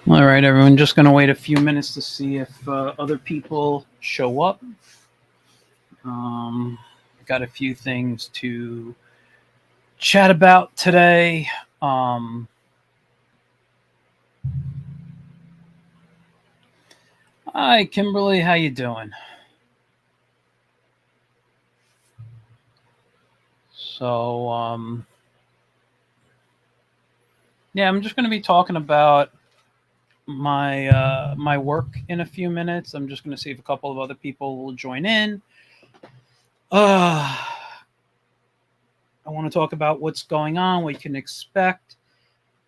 All right, everyone. Just going to wait a few minutes to see if other people show up. Um, got a few things to chat about today. Um, Hi, Kimberly. How you doing? So, yeah, I'm just going to be talking about my work in a few minutes. I'm just going to see if a couple of other people will join in. Uh, I want to talk about what's going on, what you can expect.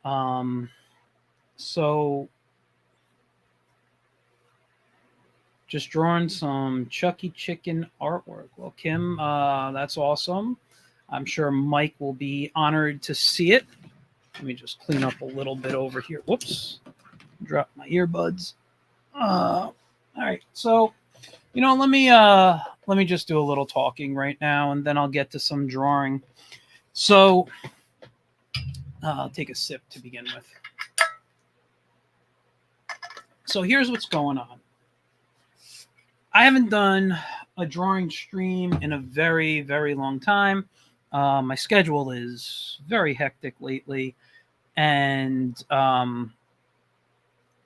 Um, so just drawing some Chucky Chicken artwork. Well, Kim, that's awesome. I'm sure Mike will be honored to see it. Let me just clean up a little bit over here. Whoops, drop my earbuds. All right, so let me just do a little talking right now, and then I'll get to some drawing. So I'll take a sip to begin with. So here's what's going on. I haven't done a drawing stream in a very, very long time. My schedule is very hectic lately, and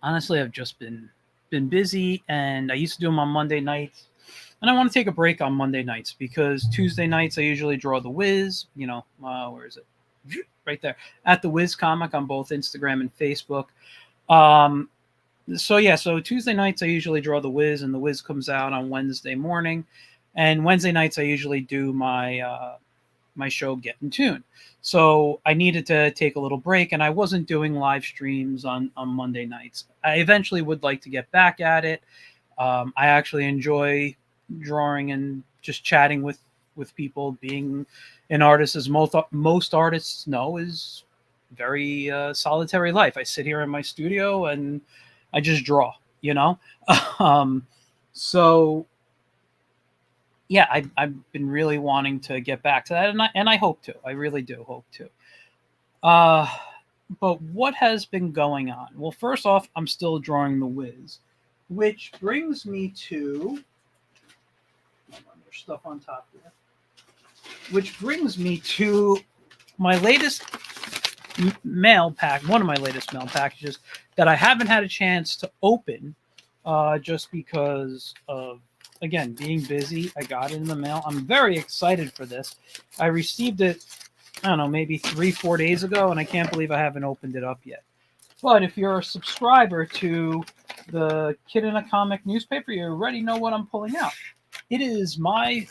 honestly, I've just been busy. And I used to do them on Monday nights, and I want to take a break on Monday nights because Tuesday nights I usually draw the Wiz. Where is it? Right there at the Wiz Comic on both Instagram and Facebook. Um, so Tuesday nights I usually draw the Wiz, and the Wiz comes out on Wednesday morning, and Wednesday nights I usually do my show Get in Tune. So I needed to take a little break, and I wasn't doing live streams on Monday nights. I eventually would like to get back at it. I actually enjoy drawing and just chatting with people. Being an artist, as most artists know, is very solitary life. I sit here in my studio and I just draw, you know? um, so yeah, I've been really wanting to get back to that, and I hope to. I really do hope to. Uh, but what has been going on? Well, first off, I'm still drawing the Wiz, which brings me to there's stuff on top here. Which brings me to my latest mail pack, one of my latest mail packages that I haven't had a chance to open, just because of, again, being busy. I got it in the mail. I'm very excited for this. I received it, I don't know, maybe 3-4 days ago, and I can't believe I haven't opened it up yet. But if you're a subscriber to the Kid in a Comic newspaper, you already know what I'm pulling out. It is my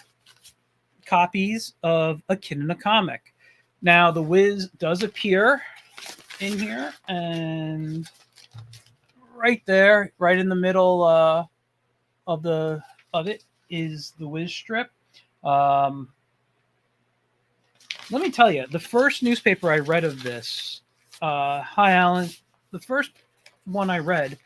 copies of A Kid in a Comic. Now, the Wiz does appear in here, and right there, right in the middle of it, is the Wiz strip. Um, Let me tell you, the first newspaper I read of this, hi Alan, the first one I read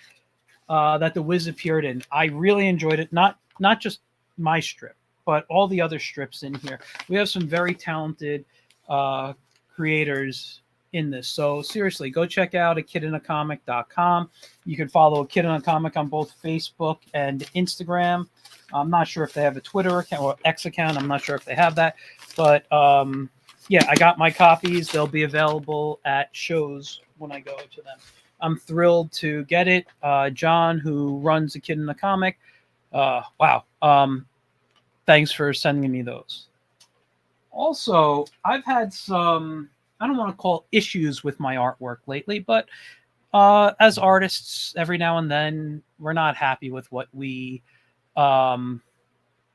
that the Wiz appeared in, I really enjoyed it. Not just my strip, but all the other strips in here. We have some very talented uh, creators in this. So seriously, go check out akidinacomic.com. You can follow A Kid in a Comic on both Facebook and Instagram. I'm not sure if they have a Twitter account or X account. I'm not sure if they have that, but yeah, I got my copies. They'll be available at shows when I go to them. I'm thrilled to get it. John, who runs A Kid in the Comic, wow. Thanks for sending me those. Also, I've had some, I don't want to call issues with my artwork lately, but as artists, every now and then, we're not happy with um,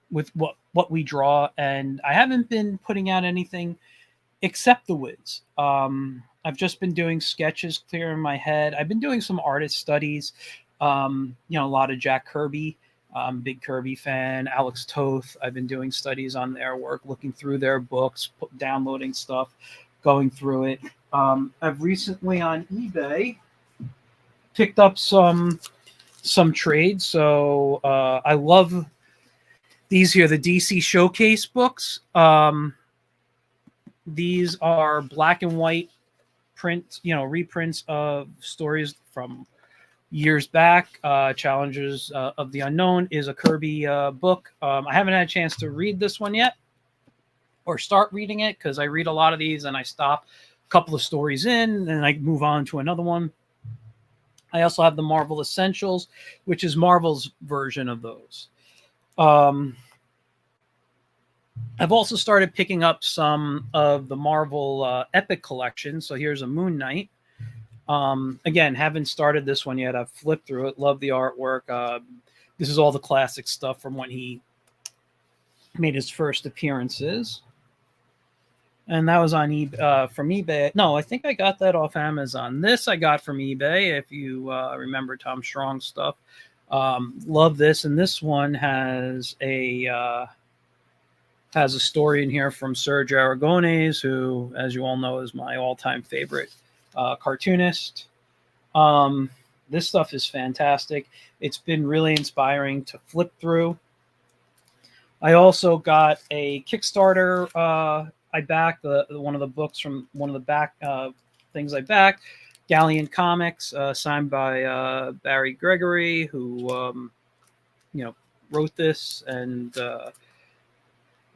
what we draw, and I haven't been putting out anything except the Wiz. I've just been doing sketches, clearing my head. I've been doing some artist studies. A lot of Jack Kirby. Big Kirby fan. Alex Toth. I've been doing studies on their work, looking through their books, downloading stuff, going through it. I've recently on eBay picked up some trades. So I love these here, the DC Showcase books. These are black and white reprints of stories from years back. Challengers of the Unknown is a Kirby book. I haven't had a chance to read this one yet or start reading it because I read a lot of these and I stop a couple of stories in and I move on to another one. I also have the Marvel Essentials, which is Marvel's version of those. I've also started picking up some of the Marvel Epic collection. So here's a Moon Knight. Again, haven't started this one yet. I've flipped through it. Love the artwork. This is all the classic stuff from when he made his first appearances. And that was on eBay, from eBay. No, I think I got that off Amazon. This I got from eBay, if you remember Tom Strong stuff. Love this. And this one has a story in here from Serge Aragonés, who, as you all know, is my all-time favorite cartoonist. This stuff is fantastic. It's been really inspiring to flip through. I also got a Kickstarter. I backed one of the books from one of the back things I backed. Galleon Comics, signed by Barry Gregory, who wrote this, and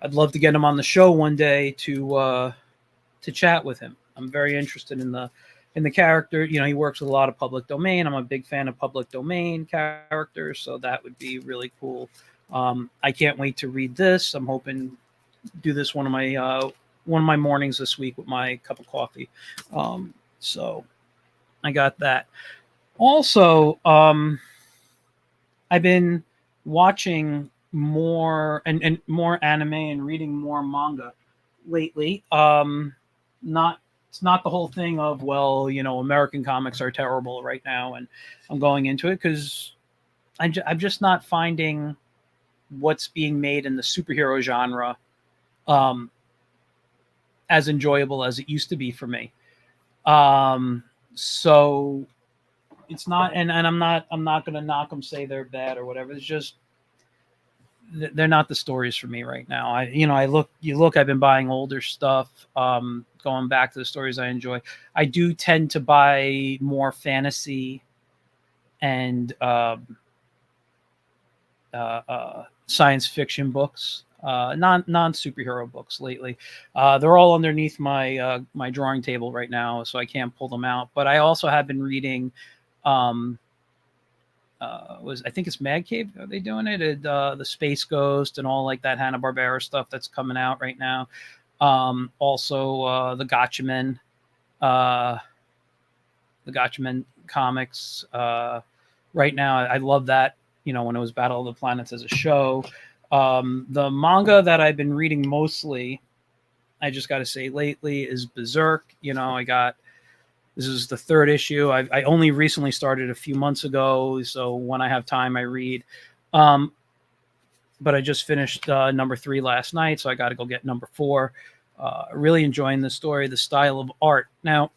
I'd love to get him on the show one day to chat with him. I'm very interested in the character. He works with a lot of public domain. I'm a big fan of public domain characters, so that would be really cool. I can't wait to read this. I'm hoping to do this one of my mornings this week with my cup of coffee. So I got that. Also, I've been watching more and more anime and reading more manga lately. It's not the whole thing of, American comics are terrible right now, and I'm going into it because I'm just not finding what's being made in the superhero genre as enjoyable as it used to be for me. So it's not, and I'm not going to knock them, say they're bad or whatever. It's just they're not the stories for me right now. I've been buying older stuff, going back to the stories I enjoy. I do tend to buy more fantasy and science fiction books, non superhero books lately. They're all underneath my my drawing table right now, so I can't pull them out. But I also have been reading. I think it's Mad Cave. Are they doing it? The Space Ghost and all like that Hanna-Barbera stuff that's coming out right now. Also the Gotchamen comics. Right now, I love that. When it was Battle of the Planets as a show. The manga that I've been reading mostly, I just got to say lately, is Berserk. This is the third issue. I only recently started a few months ago, so when I have time, I read. But I just finished number 3 last night, so I got to go get number 4. Really enjoying the story, the style of art. Now,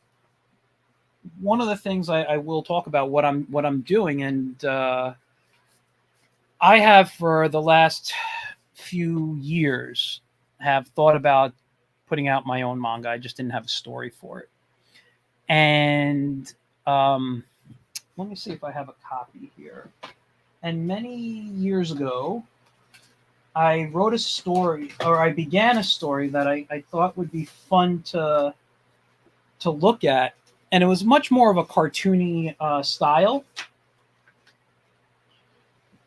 one of the things I will talk about what I'm doing, and I have for the last few years have thought about putting out my own manga. I just didn't have a story for it. And let me see if I have a copy here. And many years ago, I wrote a story, or I began a story that I thought would be fun to look at. And it was much more of a cartoony style.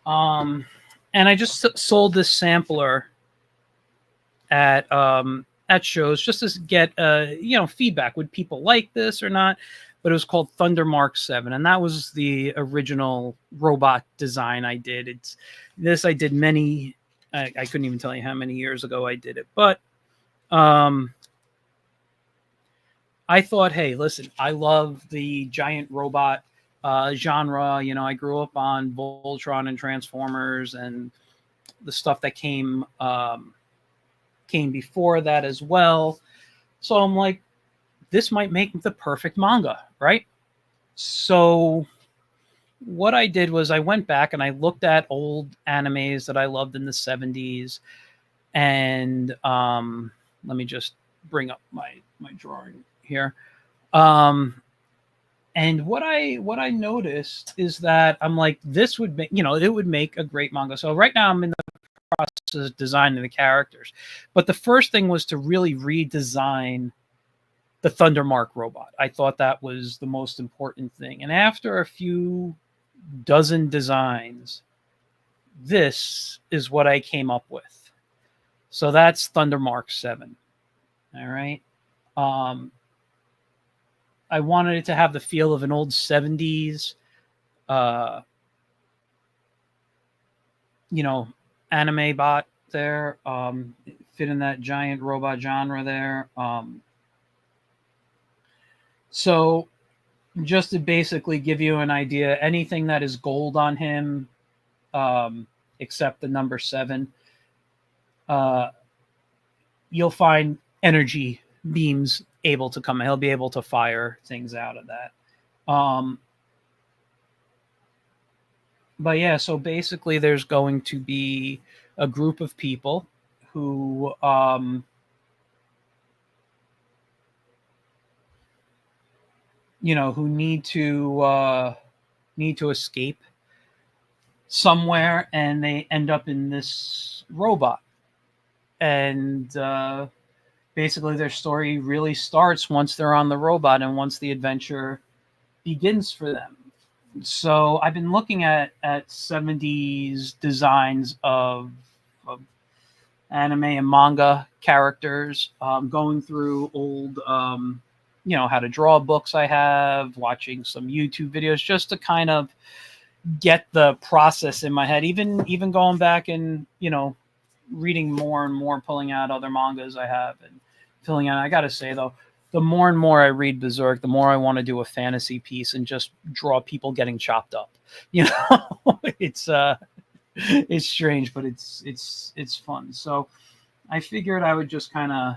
And I just sold this sampler at shows just to get feedback. Would people like this or not? But it was called Thunder Mark 7, and that was the original robot design I did. I did many. I couldn't even tell you how many years ago I did it, but I thought, hey, listen, I love the giant robot genre. I grew up on Voltron and Transformers and the stuff that came before that as well. So I'm like, this might make the perfect manga, right? So what I did was I went back and I looked at old animes that I loved in the 70s. And let me just bring up my drawing here. And And what I noticed is that I'm like, this would make, it would make a great manga. So right now I'm in the process of designing the characters, but the first thing was to really redesign the Thundermark robot. I thought that was the most important thing. And after a few dozen designs, this is what I came up with. So that's Thundermark 7. All right. Um, I wanted it to have the feel of an old 70s, uh, anime bot there. Fit in that giant robot genre there. So just to basically give you an idea, anything that is gold on him, except the number 7, uh, you'll find energy beams able to come. He'll be able to fire things out of that. But yeah, so basically, there's going to be a group of people who who need to escape somewhere, and they end up in this robot. And basically, their story really starts once they're on the robot and once the adventure begins for them. So I've been looking at 70s designs of anime and manga characters, going through old how to draw books I have, watching some YouTube videos just to kind of get the process in my head, even going back and reading more and more, pulling out other mangas I have and filling out. I gotta say though, the more and more I read Berserk, the more I want to do a fantasy piece and just draw people getting chopped up. It's strange, but it's fun. So I figured I would just kind of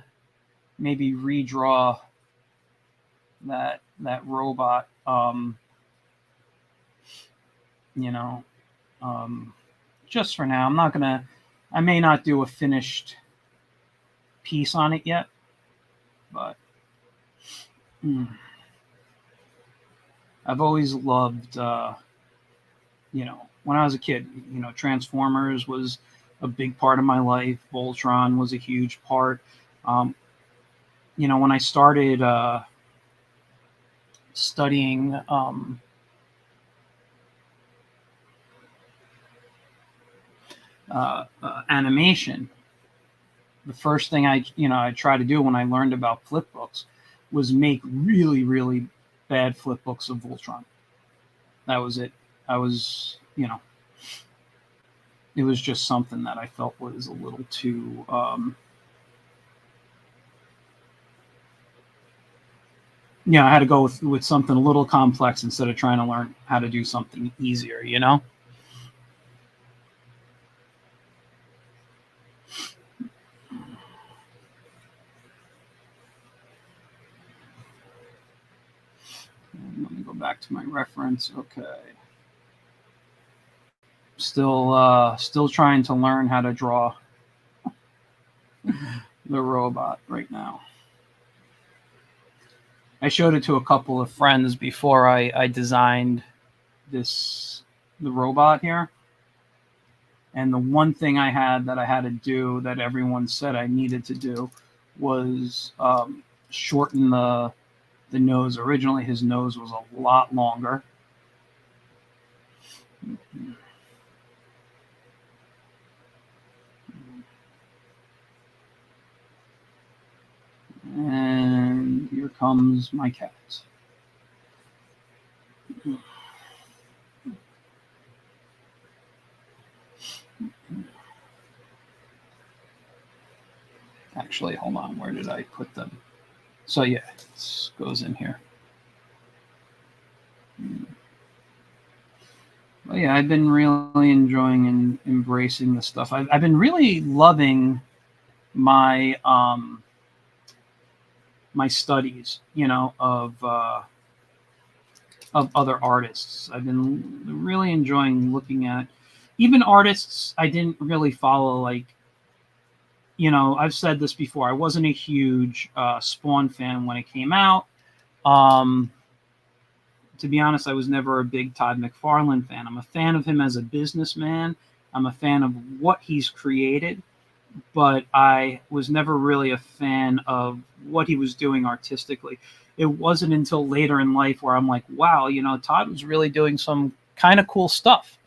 maybe redraw that robot. Just for now. I may not do a finished piece on it yet, but I've always loved, when I was a kid, Transformers was a big part of my life. Voltron was a huge part. When I started studying animation, the first thing I tried to do when I learned about flip books was make really, really bad flip books of Voltron. That was it. I was, it was just something that I felt was a little too, I had to go with something a little complex instead of trying to learn how to do something easier, Let me go back to my reference. Okay. Still trying to learn how to draw the robot right now. I showed it to a couple of friends before I designed the robot here. And the one thing I had to do that everyone said I needed to do was shorten the nose. Originally, his nose was a lot longer. And here comes my cat. Actually, hold on. Where did I put them? So yeah, it goes in here. But yeah, I've been really enjoying and embracing this stuff. I've been really loving my my studies, of other artists. I've been really enjoying looking at even artists I didn't really follow. Like, I've said this before. I wasn't a huge Spawn fan when it came out. to be honest, I was never a big Todd McFarlane fan. I'm a fan of him as a businessman. I'm a fan of what he's created, but I was never really a fan of what he was doing artistically. It wasn't until later in life where I'm like, wow, Todd was really doing some kind of cool stuff.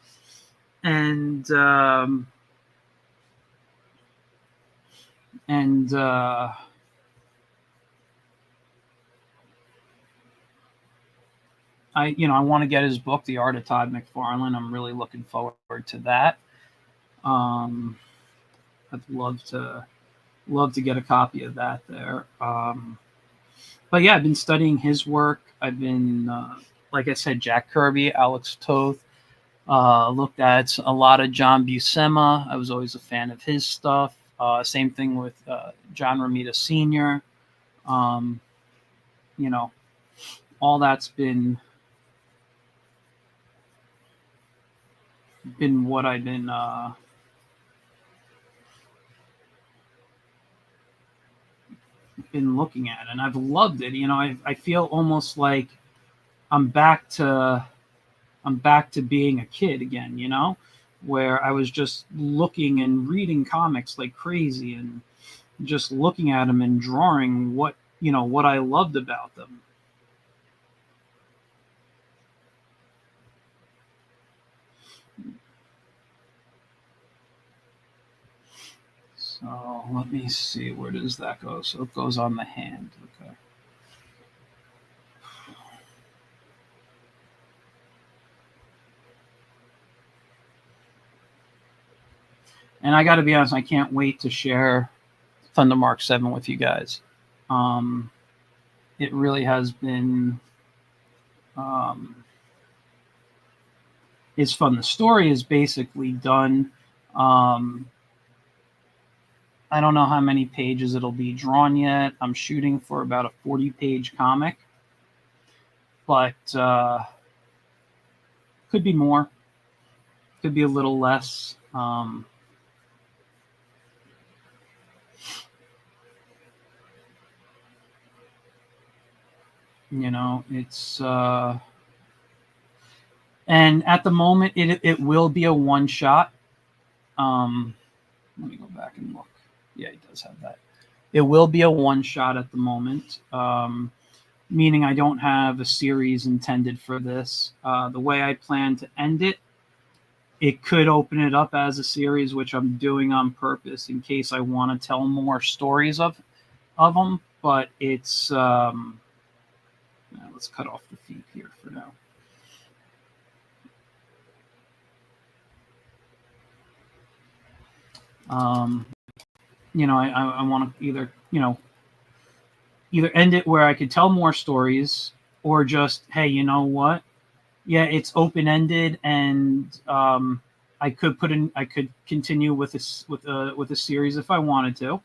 And and I want to get his book, The Art of Todd McFarlane. I'm really looking forward to that. Um, I'd love to get a copy of that there. But yeah, I've been studying his work. I've been, like I said, Jack Kirby, Alex Toth. Looked at a lot of John Buscema. I was always a fan of his stuff. Same thing with John Romita Sr. Um, you know, all that's been what I've been looking at, and I've loved it. I feel almost like I'm back to being a kid again. Where I was just looking and reading comics like crazy, and just looking at them and drawing what I loved about them. So let me see, where does that go? So it goes on the hand. Okay. And I got to be honest, I can't wait to share Thunder Mark 7 with you guys. It really has been. It's fun. The story is basically done. I don't know how many pages it'll be drawn yet. I'm shooting for about a 40-page comic, but could be more, could be a little less. It's and at the moment it will be a one shot. Let me go back and look. Yeah, he does have that. It will be a one shot at the moment, meaning I don't have a series intended for this. The way I plan to end it, it could open it up as a series, which I'm doing on purpose in case I want to tell more stories of them. But it's let's cut off the feed here for now. I want to either end it where I could tell more stories, or just, hey, you know what? Yeah, it's open ended, and I could continue with a series if I wanted to,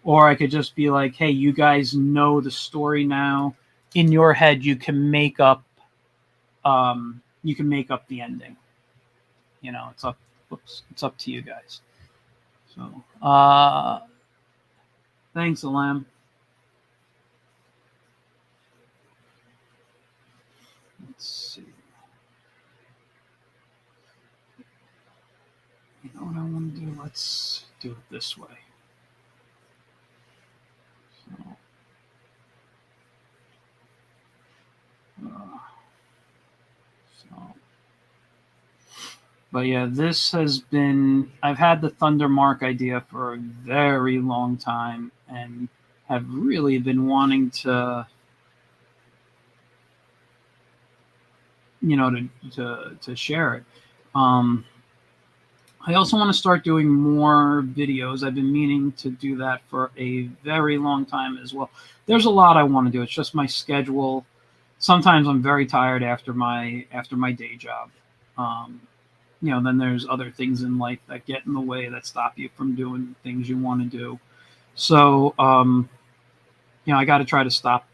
or I could just be like, hey, you guys know the story now. In your head, you can make up the ending. It's up. Whoops, it's up to you guys. So, thanks, Alam. Let's see. You know what I want to do? Let's do it this way. So, but yeah, this has been. I've had the Thunder Mark idea for a very long time, and have really been wanting to, to share it. I also want to start doing more videos. I've been meaning to do that for a very long time as well. There's a lot I want to do. It's just my schedule. Sometimes I'm very tired after my day job. Then there's other things in life that get in the way, that stop you from doing things you want to do. So, I got to try to stop,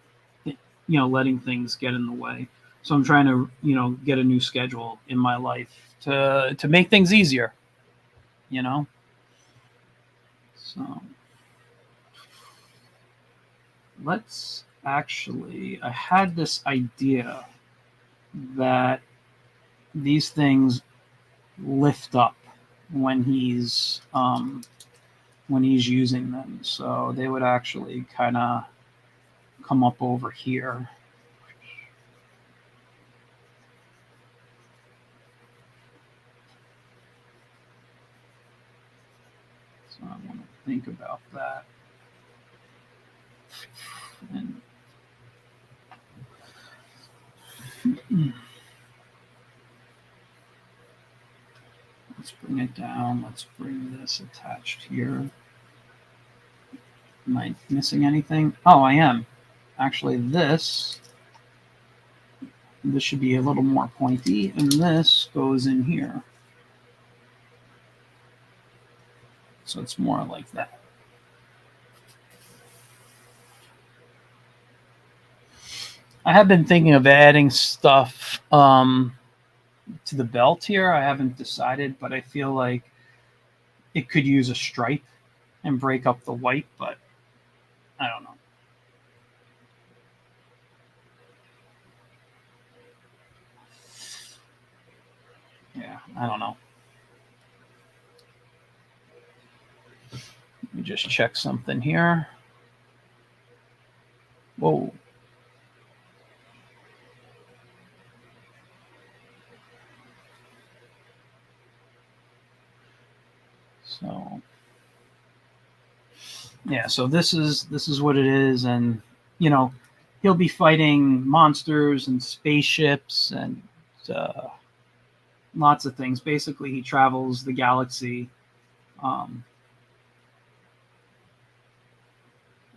letting things get in the way. So I'm trying to, get a new schedule in my life to make things easier. So let's actually, I had this idea that these things lift up when he's using them. So they would actually kind of come up over here. So I want to think about that. And let's bring it down. Let's bring this attached here. Am I missing anything? Oh, I am. Actually, this should be a little more pointy, and this goes in here. So it's more like that. I have been thinking of adding stuff to the belt here. I haven't decided, but I feel like it could use a stripe and break up the white, but I don't know. Yeah, I don't know. Let me just check something here. Whoa. So yeah, so this is what it is, and he'll be fighting monsters and spaceships and uh, lots of things. Basically, he travels the galaxy, um,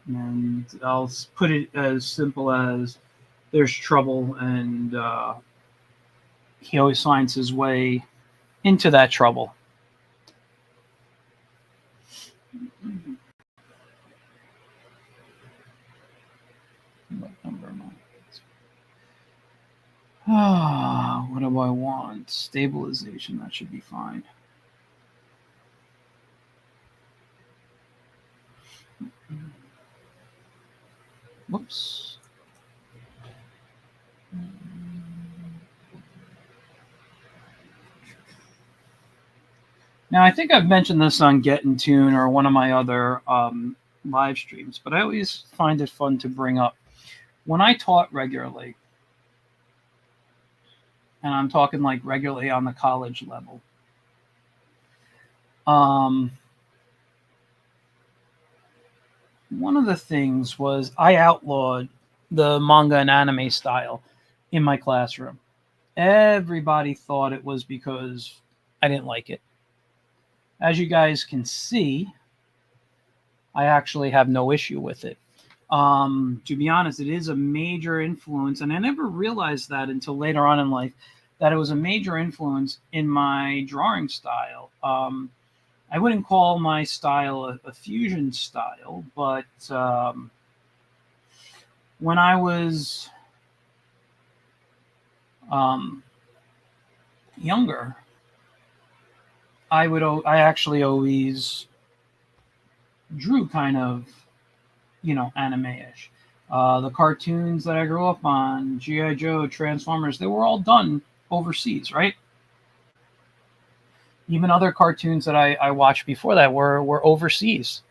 and I'll put it as simple as there's trouble, and he always finds his way into that trouble. What number am I? What do I want? Stabilization. That should be fine. Whoops. Now, I think I've mentioned this on Get in Tune or one of my other live streams, but I always find it fun to bring up. When I taught regularly, and I'm talking like regularly on the college level, one of the things was I outlawed the manga and anime style in my classroom. Everybody thought it was because I didn't like it. As you guys can see, I actually have no issue with it. To be honest, it is a major influence, and I never realized that until later on in life, that it was a major influence in my drawing style. I wouldn't call my style a fusion style, but when I was younger, I actually always drew kind of anime-ish. The cartoons that I grew up on, G.I. Joe, Transformers, they were all done overseas, right? Even other cartoons that I watched before that were overseas.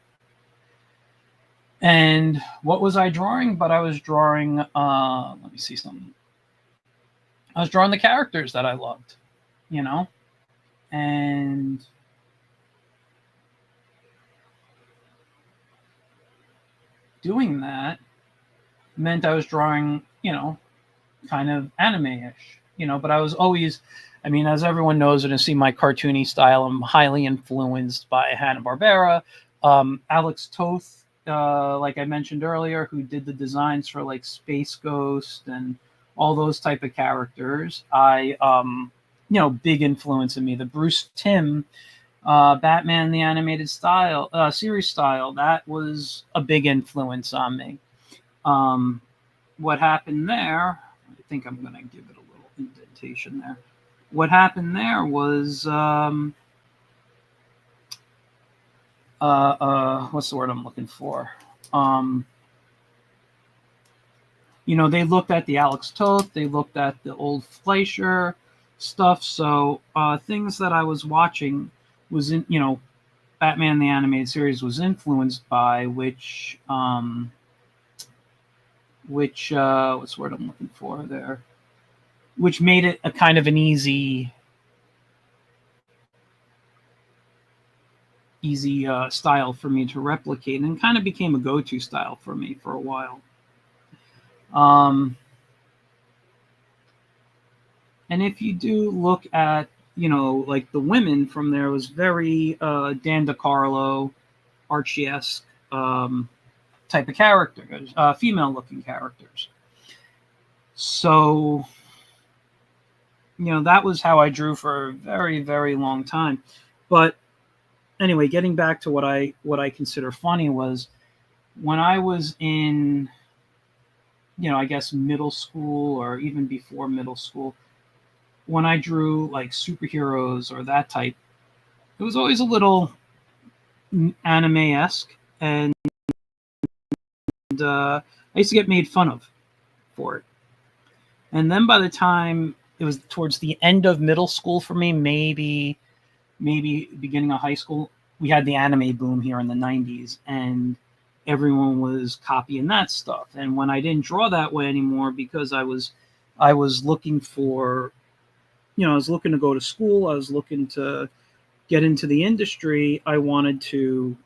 And what was I drawing? But I was drawing, let me see something. I was drawing the characters that I loved, and doing that meant I was drawing, kind of anime-ish, but I was always, as everyone knows and has seen my cartoony style, I'm highly influenced by Hanna-Barbera, Alex Toth, like I mentioned earlier, who did the designs for like Space Ghost and all those type of characters. Big influence in me. The Bruce Timm Batman the animated style, series style, that was a big influence on me. What happened there, I think I'm going to give it a little indentation there. What happened there was, what's the word I'm looking for? they looked at the Alex Toth, they looked at the old Fleischer stuff. So things that I was watching was in, Batman the Animated Series was influenced by, which what's the word I'm looking for there, which made it a kind of an easy style for me to replicate, and kind of became a go-to style for me for a while. And if you do look at, like the women from there, was very Dan DeCarlo, Archie-esque type of characters, female-looking characters. So, that was how I drew for a very, very long time. But anyway, getting back to what I consider funny was when I was in, I guess middle school or even before middle school, when I drew like superheroes or that type, it was always a little anime-esque, and I used to get made fun of for it. And then by the time it was towards the end of middle school for me, maybe beginning of high school, we had the anime boom here in the 90s, and everyone was copying that stuff. And when I didn't draw that way anymore, because I was looking for, I was looking to go to school, I was looking to get into the industry, I wanted to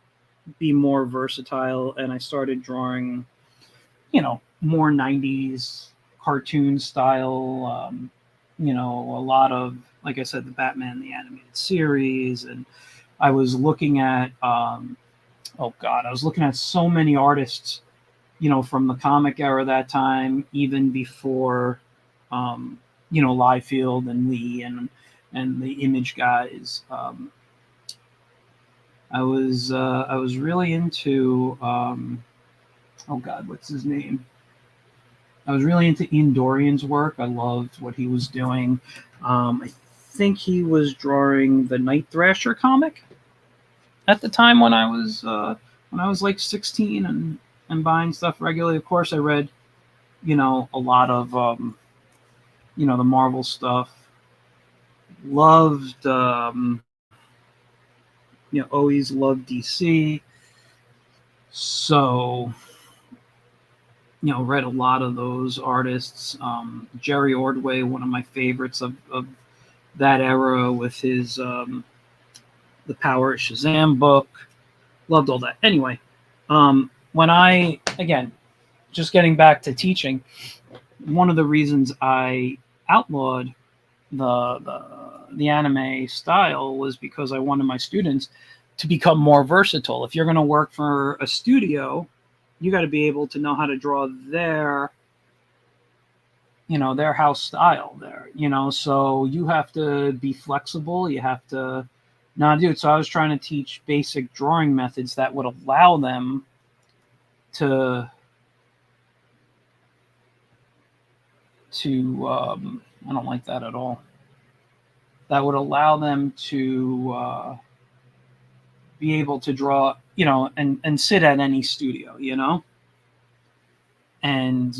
be more versatile, and I started drawing, more 90s cartoon style, a lot of, like I said, the Batman the Animated Series. And I was looking at I was looking at so many artists, from the comic era that time, even before Liefeld and Lee and the Image guys. I was really into what's his name? I was really into Ian Dorian's work. I loved what he was doing. I think he was drawing the Night Thrasher comic at the time when I was like 16 and buying stuff regularly. Of course, I read, a lot of the Marvel stuff. Loved always loved DC. So read a lot of those artists. Jerry Ordway, one of my favorites of that era, with his The Power of Shazam book. Loved all that. Anyway, when again, just getting back to teaching, one of the reasons I outlawed the anime style was because I wanted my students to become more versatile. If you're going to work for a studio, you got to be able to know how to draw their house style there, so you have to be flexible. You have to not do it. So I was trying to teach basic drawing methods that would allow them to I don't like that at all. That would allow them to be able to draw, and sit at any studio, and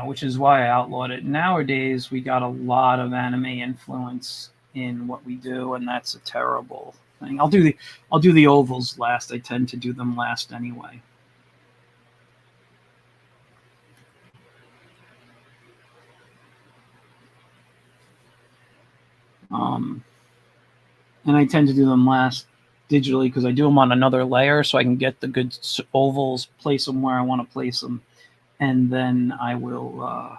which is why I outlawed it. Nowadays, we got a lot of anime influence in what we do, and that's a terrible thing. I'll do the ovals last. I tend to do them last anyway. And I tend to do them last digitally because I do them on another layer, so I can get the good ovals, place them where I want to place them, and then I will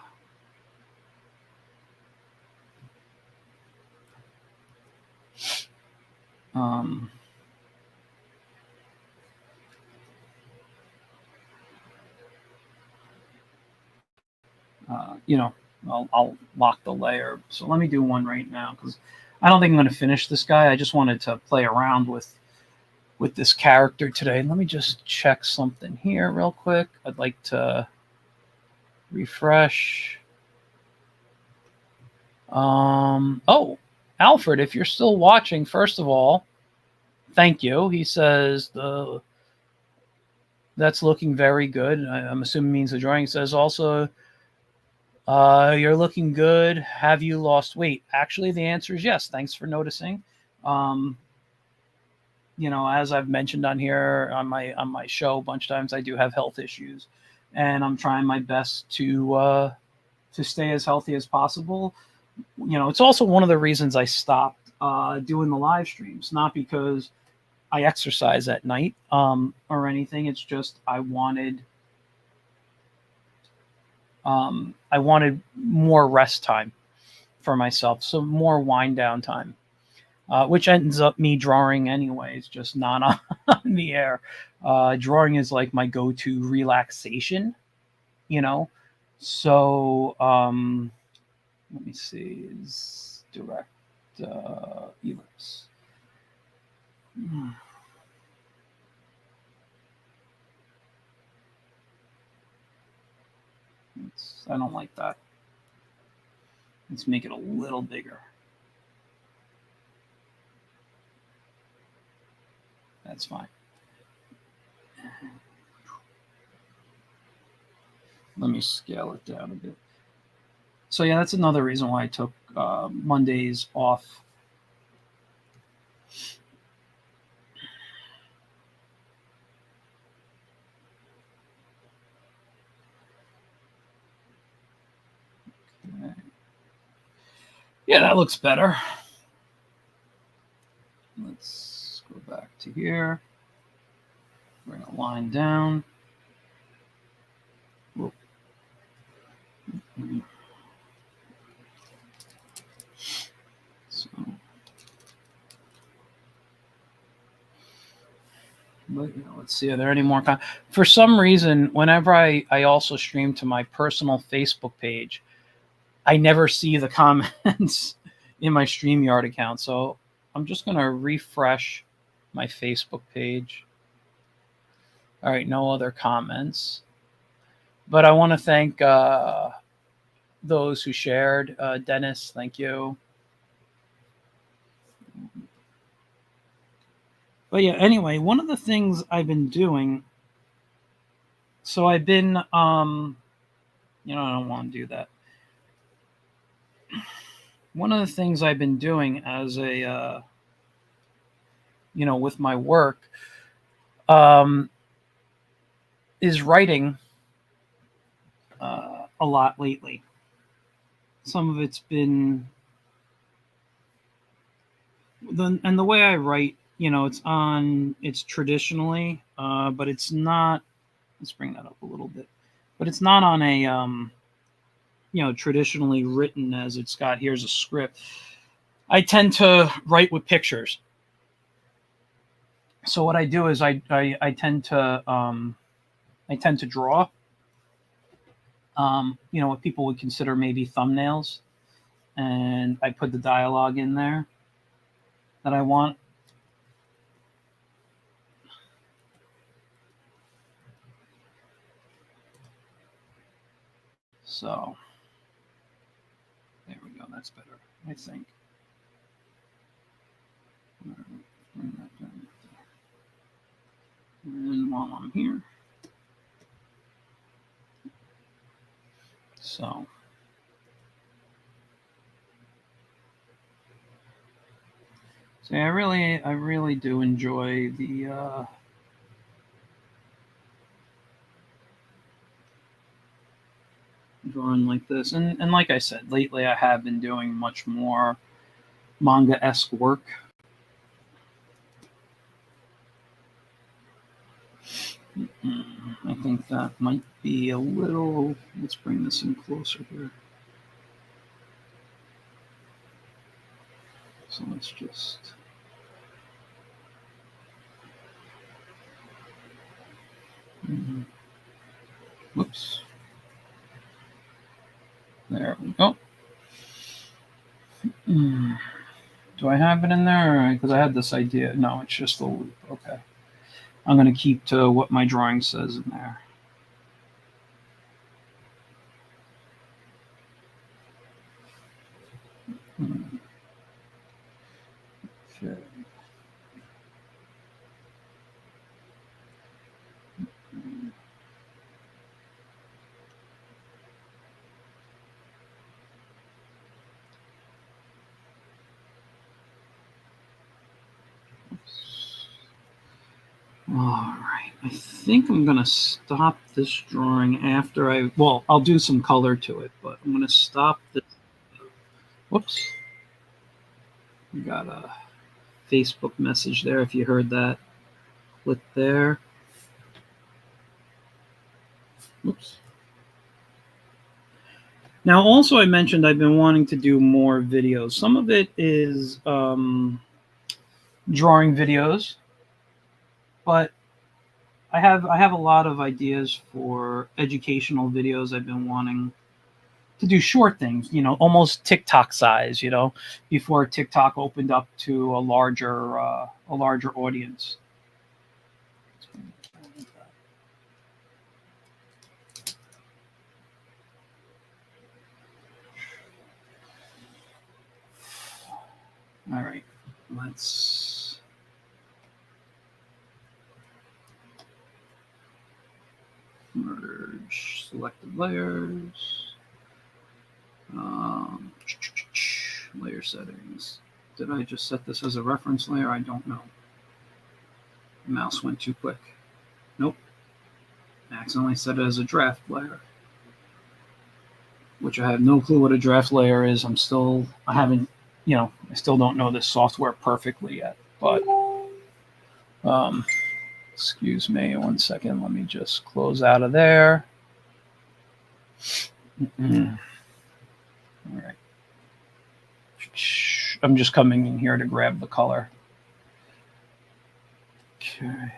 I'll lock the layer. So let me do one right now, because I don't think I'm going to finish this guy. I just wanted to play around with this character today. Let me just check something here real quick. I'd like to refresh. Oh, Alfred, if you're still watching, first of all, Thank you. He says that's looking very good. I'm assuming means the drawing. He says also, you're looking good. Have you lost weight? Actually, the answer is yes. Thanks for noticing. Um, as I've mentioned on here on my show a bunch of times, I do have health issues, and I'm trying my best to stay as healthy as possible. It's also one of the reasons I stopped doing the live streams, not because I exercise at night or anything. It's just I wanted more rest time for myself, so more wind down time, which ends up me drawing anyways, just not on the air. Drawing is like my go-to relaxation, you know. So let me see, is direct ellipse. I don't like that. Let's make it a little bigger. That's fine. Let me scale it down a bit. So yeah, that's another reason why I took Mondays off. Okay. Yeah, that looks better. Let's go back to here. Bring a line down. Whoop. So, but let's see. Are there any more? For some reason, whenever I also stream to my personal Facebook page, I never see the comments in my StreamYard account. So I'm just gonna refresh my Facebook page. All right, no other comments. But I want to thank those who shared. Dennis, thank you. But yeah, anyway, one of the things I've been doing. So I've been, I don't want to do that. One of the things I've been doing as a, with my work, um, is writing a lot lately. Some of it's been, and the way I write, it's traditionally, but it's not. Let's bring that up a little bit, but it's not on a, traditionally written as it's got. Here's a script. I tend to write with pictures. So what I do is I tend to draw, what people would consider maybe thumbnails, and I put the dialogue in there that I want. So there we go. That's better, I think. And while I'm here, so I really do enjoy the drawing like this, and like I said, lately I have been doing much more manga-esque work. I think that might be a little. Let's bring this in closer here. So let's just. Whoops. There we go. Do I have it in there? Because I had this idea. No, it's just a loop. Okay. I'm going to keep to what my drawing says in there. Okay. All right. I think I'm going to stop this drawing after I'll do some color to it, but I'm going to stop this. Whoops. We got a Facebook message there if you heard that. Click there. Whoops. Now, also, I mentioned I've been wanting to do more videos. Some of it is drawing videos, but I have a lot of ideas for educational videos. I've been wanting to do short things, almost TikTok size, before TikTok opened up to a larger audience. All right, let's merge selected layers. Layer settings. Did I just set this as a reference layer? I don't know. The mouse went too quick. Nope. I accidentally set it as a draft layer, which I have no clue what a draft layer is. I still don't know this software perfectly yet, but excuse me 1 second. Let me just close out of there. All right. I'm just coming in here to grab the color. Okay.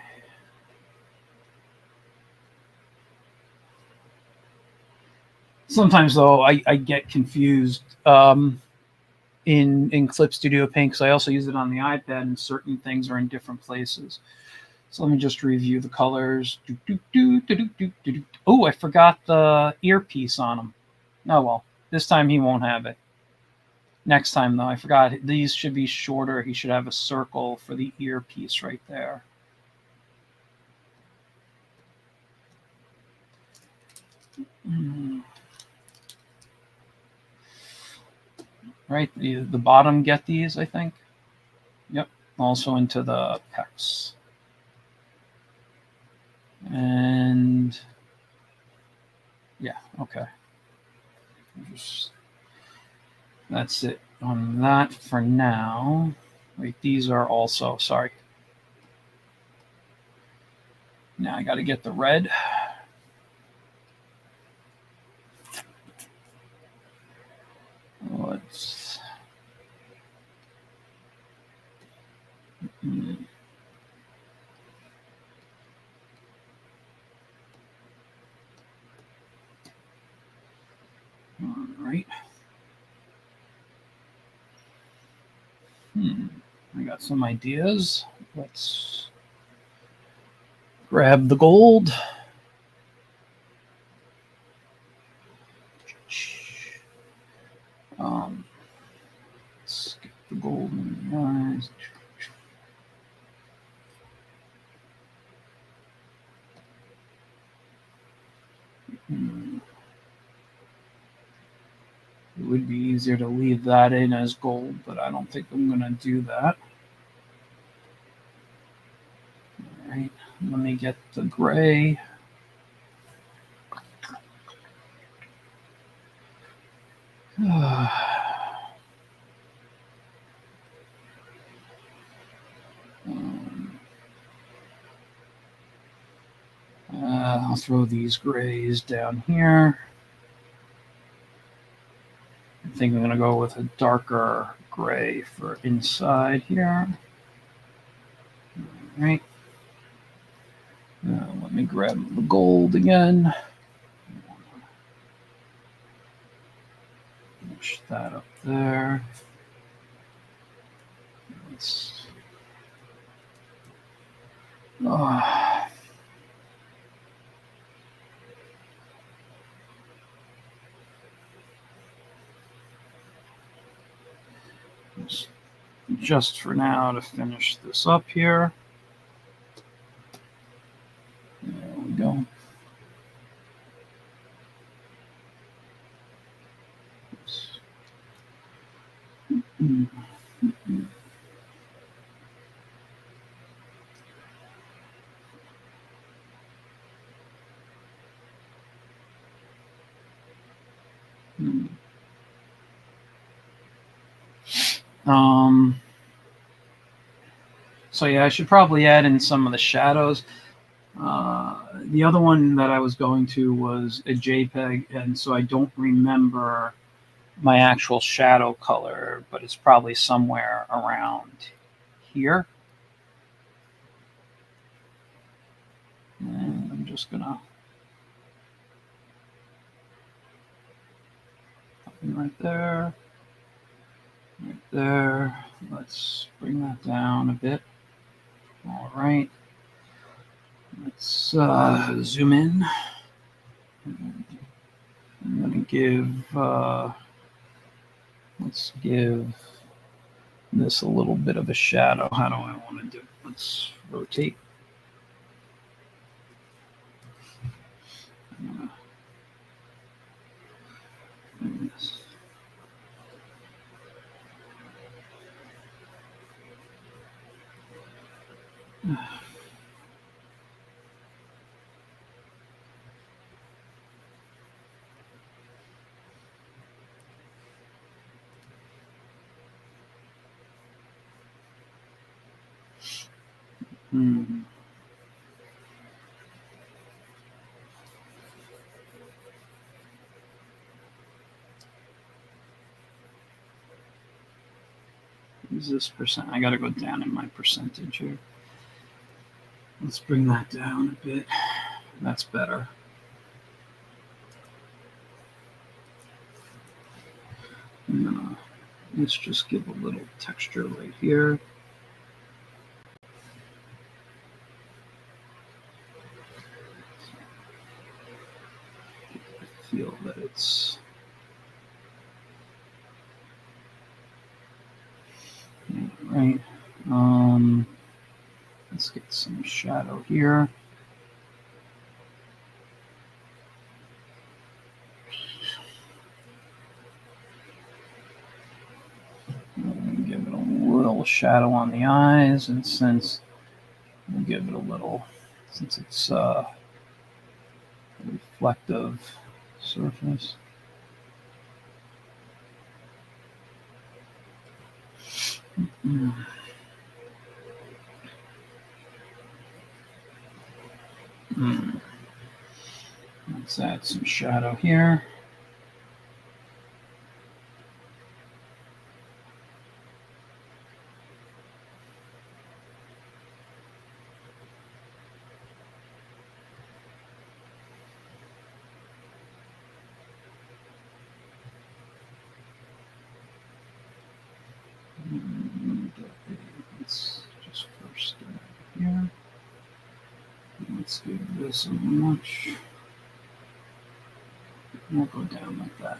Sometimes though I get confused in Clip Studio Paint because I also use it on the iPad and certain things are in different places. So let me just review the colors. Oh, I forgot the earpiece on them. Oh well, this time he won't have it. Next time though, I forgot these should be shorter. He should have a circle for the earpiece right there. Right, the bottom get these, I think. Yep, also into the pecs. And yeah, okay. That's it on that for now. Wait, these are also, sorry. Now I got to get the red. Let's. All right. I got some ideas. Let's grab the gold. Let's get the gold in the eyes. It would be easier to leave that in as gold, but I don't think I'm going to do that. All right, let me get the gray. I'll throw these grays down here. I think I'm going to go with a darker gray for inside here. All right. Let me grab the gold again. Push that up there. Let's. Just for now to finish this up here. There we go. So yeah, I should probably add in some of the shadows. The other one that I was going to was a JPEG, and so I don't remember my actual shadow color, but it's probably somewhere around here. And I'm just gonna right there, right there. Let's bring that down a bit. All right. Let's zoom in. I'm going to give, let's give this a little bit of a shadow. How do I want to do it? Let's rotate. This. Is this percent? I got to go down in my percentage here. Let's bring that down a bit. That's better. Let's just give a little texture right here. I feel that it's right. Let's get some shadow here. Give it a little shadow on the eyes, and since we'll give it a little, since it's a reflective surface. Let's add some shadow here. Let's just first start here. Let's give this a much. We'll go down like that.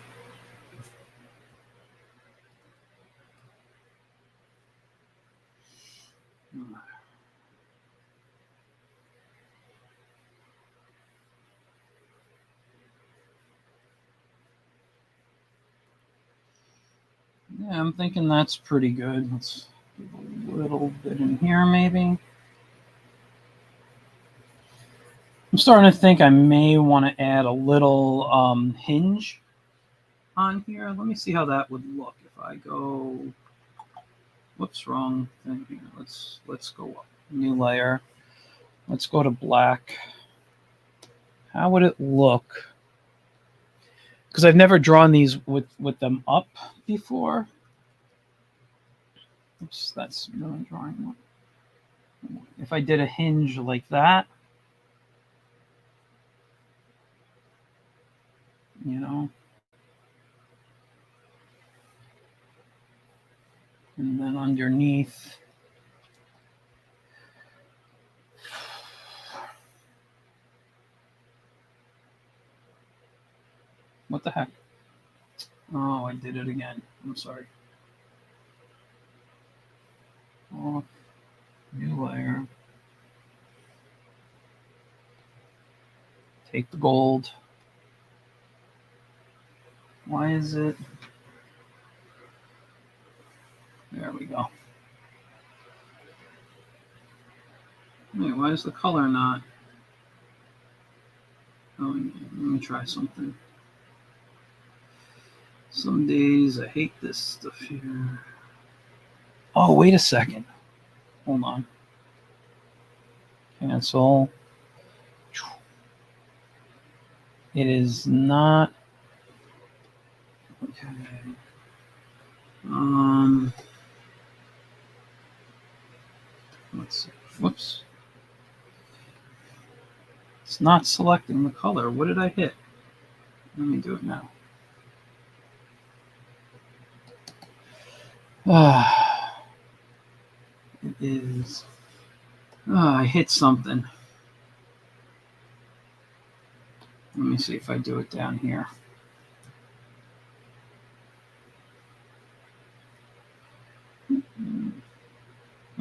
Yeah, I'm thinking that's pretty good. Let's give a little bit in here, maybe. I'm starting to think I may want to add a little hinge on here. Let me see how that would look if I go. Whoops, wrong thing here. Let's go up. New layer. Let's go to black. How would it look? Because I've never drawn these with them up before. Oops, that's really drawing. If I did a hinge like that, you know, and then underneath. What the heck? Oh, I did it again. I'm sorry. Oh, new layer. Take the gold. Why is it? There we go. Wait, why is the color not? Oh, let me try something. Some days I hate this stuff here. Oh, wait a second. Hold on. Cancel. It is not. Okay. Let's see. Whoops. It's not selecting the color. What did I hit? Let me do it now. It is. I hit something. Let me see if I do it down here.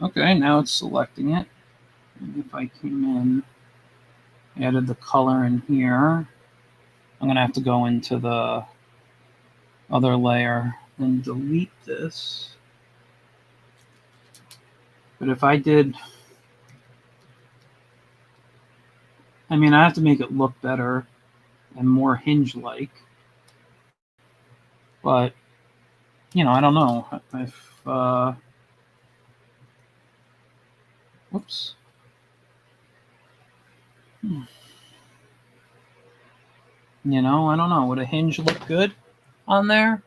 Okay, now it's selecting it. And if I came in, added the color in here, I'm going to have to go into the other layer and delete this. But if I did, I mean, I have to make it look better and more hinge-like. But, you know, I don't know if, whoops. You know, I don't know. Would a hinge look good on there?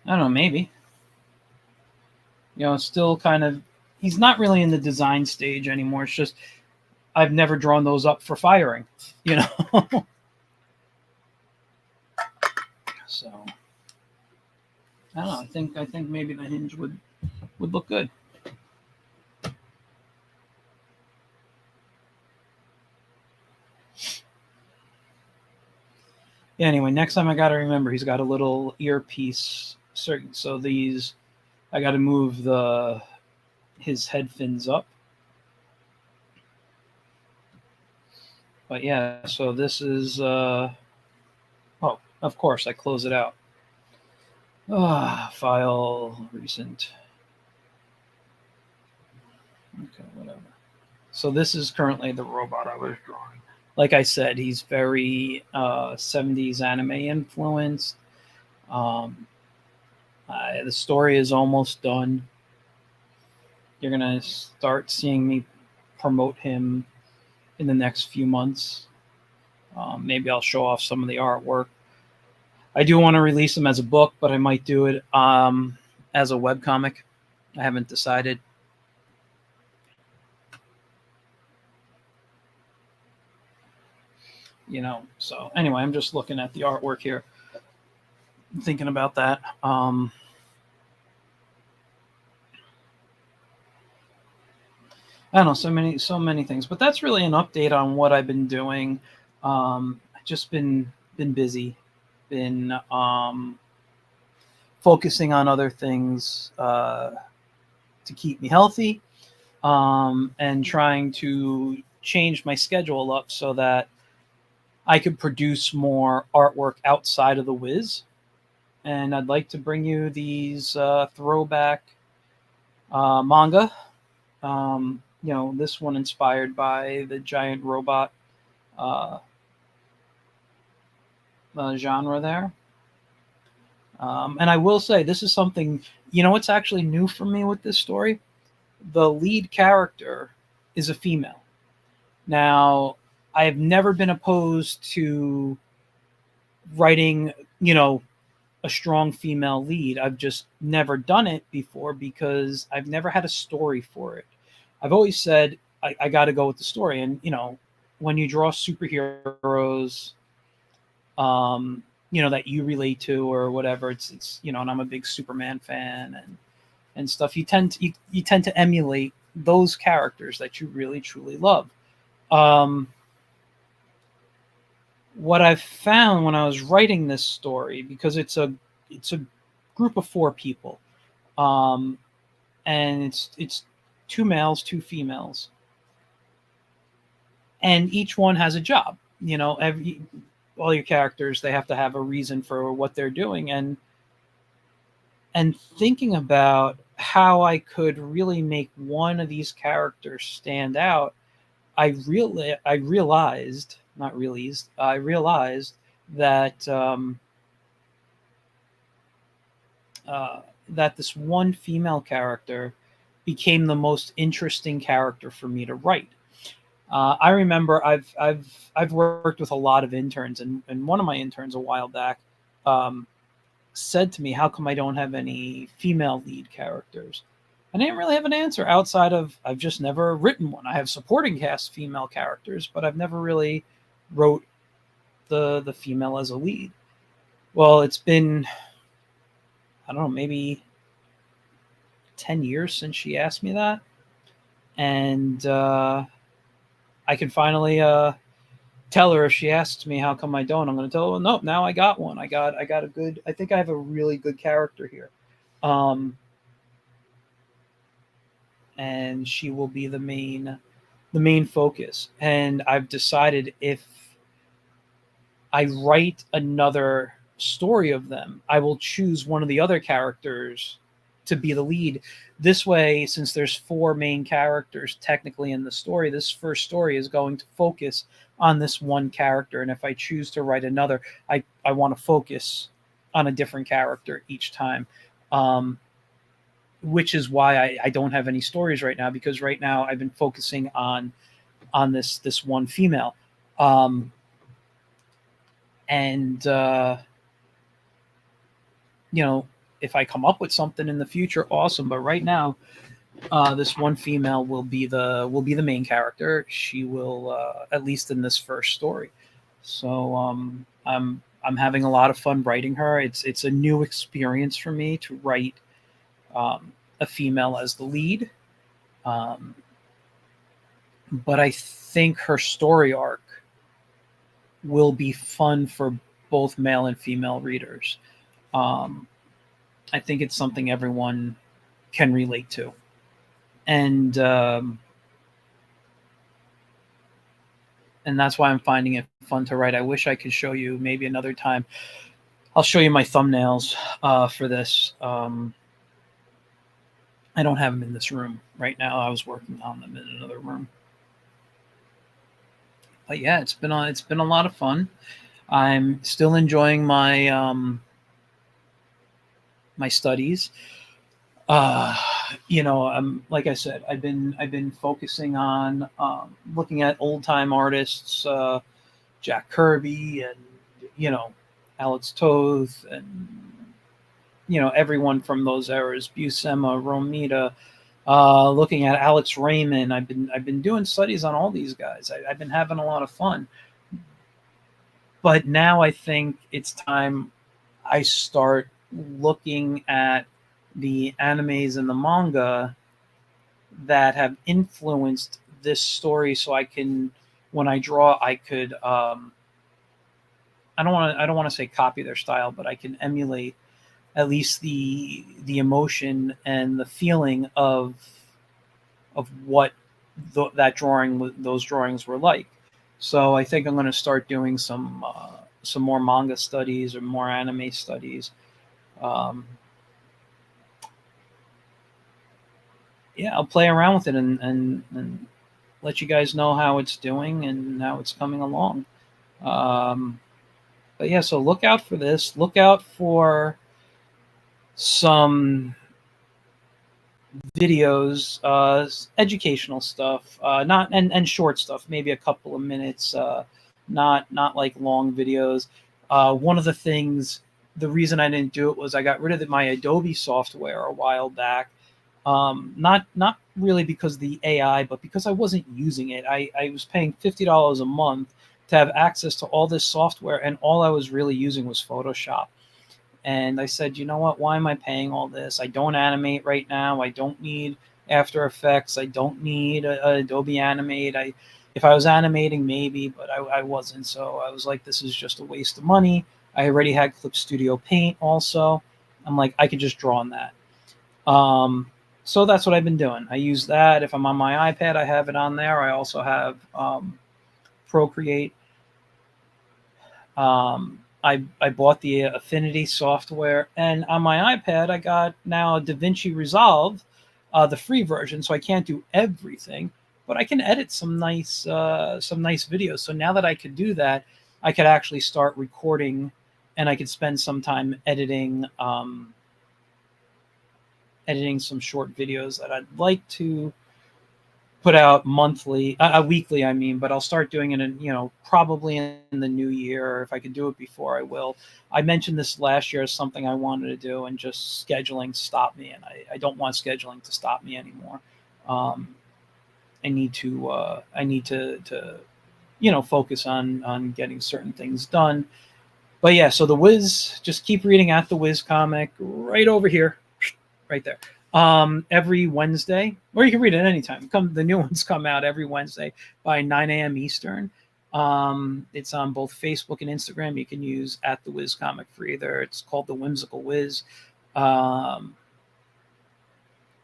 I don't know, maybe. You know, it's still kind of, he's not really in the design stage anymore. It's just, I've never drawn those up for firing, you know? So, I don't know. I think maybe the hinge would look good. Yeah, anyway, next time I got to remember he's got a little earpiece. So these, I got to move his head fins up. But yeah, so this is, oh, of course, I close it out. File, recent. Okay, whatever. So this is currently the robot I was drawing. Like I said, he's very 70s anime influenced. The story is almost done. You're going to start seeing me promote him in the next few months. Maybe I'll show off some of the artwork. I do want to release him as a book, but I might do it as a webcomic. I haven't decided. You know, so anyway, I'm just looking at the artwork here, thinking about that. I don't know, so many things, but that's really an update on what I've been doing. I've just been busy, been focusing on other things to keep me healthy, and trying to change my schedule up so that I could produce more artwork outside of the Wiz. And I'd like to bring you these throwback manga. You know, this one inspired by the giant robot genre there. And I will say, this is something, you know, what's actually new for me with this story? The lead character is a female. Now, I have never been opposed to writing, you know, a strong female lead. I've just never done it before because I've never had a story for it. I've always said I got to go with the story. And, you know, when you draw superheroes, you know, that you relate to or whatever, it's you know, and I'm a big Superman fan and stuff. You tend to emulate those characters that you really truly love. What I've found when I was writing this story, because it's a group of 4 people, and it's 2 males, 2 females, and each one has a job. You know, all your characters, they have to have a reason for what they're doing, and thinking about how I could really make one of these characters stand out, I realized not realized, I realized that uh, that this one female character became the most interesting character for me to write. I remember I've worked with a lot of interns, and one of my interns a while back um, said to me, "How come I don't have any female lead characters?" I didn't really have an answer outside of I've just never written one. I have supporting cast female characters, but I've never really wrote the female as a lead. Well, it's been, I don't know, maybe 10 years since she asked me that, and I can finally tell her if she asks me how come I don't. I'm going to tell her, well, no, now I got one. I got a good. I think I have a really good character here, um, and she will be the main focus. And I've decided if I write another story of them, I will choose one of the other characters to be the lead. This way, since there's four main characters technically in the story, this first story is going to focus on this one character. And if I choose to write another, I want to focus on a different character each time. Um, which is why I don't have any stories right now, because right now I've been focusing on this one female. Um, and you know, if I come up with something in the future, awesome. But right now, this one female will be the main character. She will, at least in this first story. So I'm having a lot of fun writing her. It's a new experience for me to write a female as the lead. Um, but I think her story arc will be fun for both male and female readers. Um, I think it's something everyone can relate to, and that's why I'm finding it fun to write. I wish I could show you maybe another time. I'll show you my thumbnails for this. I don't have them in this room right now. I was working on them in another room. But yeah, it's been a lot of fun. I'm still enjoying my studies. Uh, like I said, I've been focusing on looking at old time artists, Jack Kirby, and you know Alex Toth, and everyone from those eras, Buscema, Romita. Looking at Alex Raymond, I've been doing studies on all these guys. I've been having a lot of fun, but now I think it's time I start looking at the animes and the manga that have influenced this story, so I can, when I draw, I could, I don't want to say copy their style, but I can emulate at least the emotion and the feeling of what those drawings were like. So I think I'm going to start doing some more manga studies or more anime studies. Um, yeah, I'll play around with it and let you guys know how it's doing and how it's coming along. Um, but yeah, so look out for this. Look out for some videos, educational stuff, not and short stuff, maybe a couple of minutes, not like long videos. One of the things, the reason I didn't do it was I got rid of my Adobe software a while back. Not really because of the AI, but because I wasn't using it. I was paying $50 a month to have access to all this software, and all I was really using was Photoshop. And I said, you know what? Why am I paying all this? I don't animate right now. I don't need After Effects. I don't need Adobe Animate. If I was animating, maybe, but I wasn't. So I was like, this is just a waste of money. I already had Clip Studio Paint also. I'm like, I could just draw on that. So that's what I've been doing. I use that. If I'm on my iPad, I have it on there. I also have Procreate. I bought the Affinity software, and on my iPad, I got now DaVinci Resolve, the free version. So I can't do everything, but I can edit some nice videos. So now that I could do that, I could actually start recording, and I could spend some time editing editing some short videos that I'd like to put out monthly, weekly, I mean, but I'll start doing it in, probably in the new year. If I could do it before, I will. I mentioned this last year as something I wanted to do, and just scheduling stopped me, and I don't want scheduling to stop me anymore. I need to focus on getting certain things done. But yeah, so the Wiz, just keep reading at the Wiz comic right over here, right there. Every Wednesday, or you can read it anytime. The new ones come out every Wednesday by 9 a.m. Eastern. It's on both Facebook and Instagram. You can use at the Wiz comic for either. It's called the Whimsical Wiz.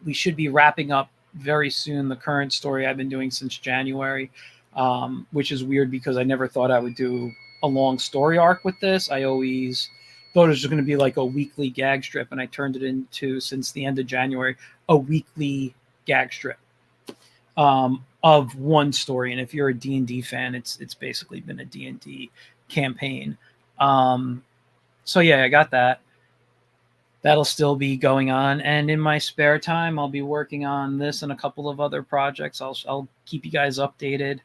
We should be wrapping up very soon the current story I've been doing since January, which is weird because I never thought I would do a long story arc with this. I always thought it was just going to be like a weekly gag strip, and I turned it into, since the end of January, a weekly gag strip of one story. And if you're a D&D fan, it's basically been a D&D campaign. So yeah, I got that. That'll still be going on, and in my spare time, I'll be working on this and a couple of other projects. I'll keep you guys updated.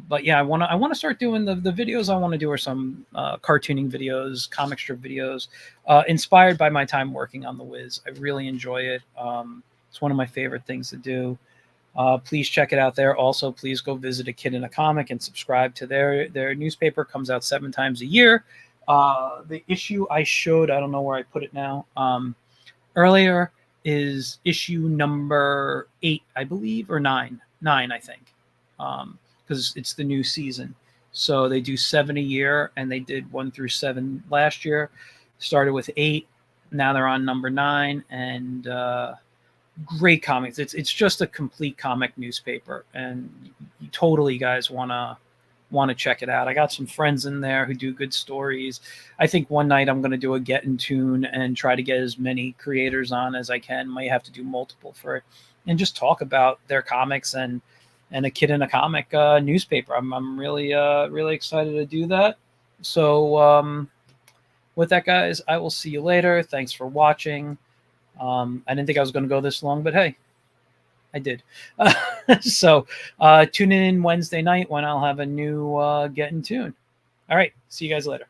But yeah, I want to start doing the videos I want to do are some cartooning videos, comic strip videos, inspired by my time working on the Wiz. I really enjoy it. It's one of my favorite things to do. Please check it out there. Also, please go visit A Kid in a Comic and subscribe to their newspaper. It comes out 7 times a year. The issue I showed, I don't know where I put it now, earlier, is issue number 8, I believe, or 9, I think, because it's the new season. So they do 7 a year, and they did 1 through 7 last year. Started with 8, now they're on number 9, and great comics. It's just a complete comic newspaper, and you totally guys want to check it out. I got some friends in there who do good stories. I think one night I'm going to do a get in tune and try to get as many creators on as I can. Might have to do multiple for it, and just talk about their comics and A Kid in a Comic newspaper. I'm really excited to do that. So with that, guys, I will see you later. Thanks for watching. I didn't think I was going to go this long, but hey, I did. So tune in Wednesday night when I'll have a new Get in Tune. All right. See you guys later.